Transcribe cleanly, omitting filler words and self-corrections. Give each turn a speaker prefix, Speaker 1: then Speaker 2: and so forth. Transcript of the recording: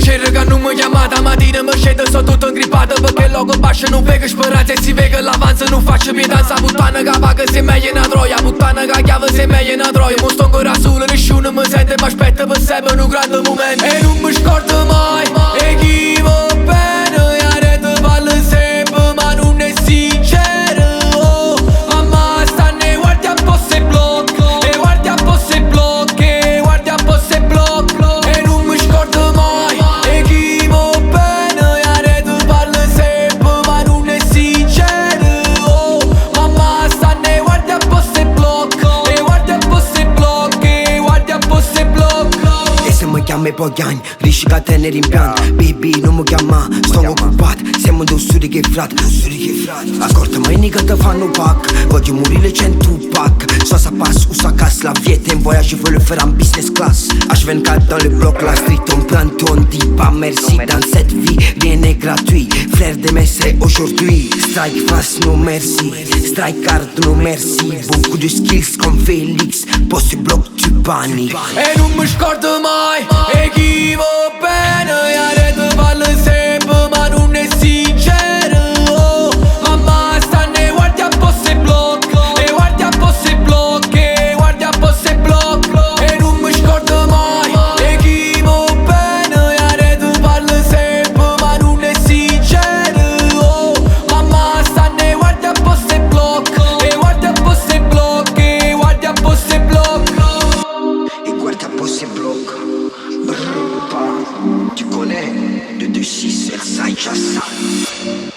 Speaker 1: piacere che non mi chiamata mattina mi scendo sto tutto ingrippato perché il logo bascio non vega speranza e si vega l'avanza non faccio pietanza puttana che paga se meglio una troia puttana che chiave se meglio una troia mo sto ancora solo nessuno mi sente ma aspetta per sempre un grande momento e non mi scordo mai e chi va bene e a rete parla sempre ma non è sincero mamma stanne guardi a po' se blocco e guardi a po' se blocco e guardi a po' se blocco e non mi scordo mai e chi va bene e a rete parla sempre ma non è sincero mamma stanne guardi a po' se blocco e guardi a po' se blocco e guardi a po' se blocco
Speaker 2: e se mi chiami poi chiami riesci a tenere in pianta baby non mi chiama sto occupato siamo due studi che frat ascolta ma i che ti fanno pack voglio morire 100 pack so sa passe ou sa casse la vie t'es voyage je veux le faire en business class H24 dans le bloc la street on prend ton dit pas merci dans cette vie rien n'est gratuit frère de mes c'est aujourd'hui strike fast no merci strike hard no merci beaucoup de skills comme Félix post bloc tu paniques
Speaker 1: e non mi scordo mai e chi va bene e a rete parla sempre ma non è sincero mamma stanne guardi a po' se blocco e guardi a po' se blocco e guardi a po' se blocco e non mi scordo mai e chi va bene e a rete parla sempre ma non è sincero mamma stanne guardi a po' se blocco e guardi a po' se blocco e guardi a po' se blocco
Speaker 2: et guarda un po' se blocco tu connais 226 elle ça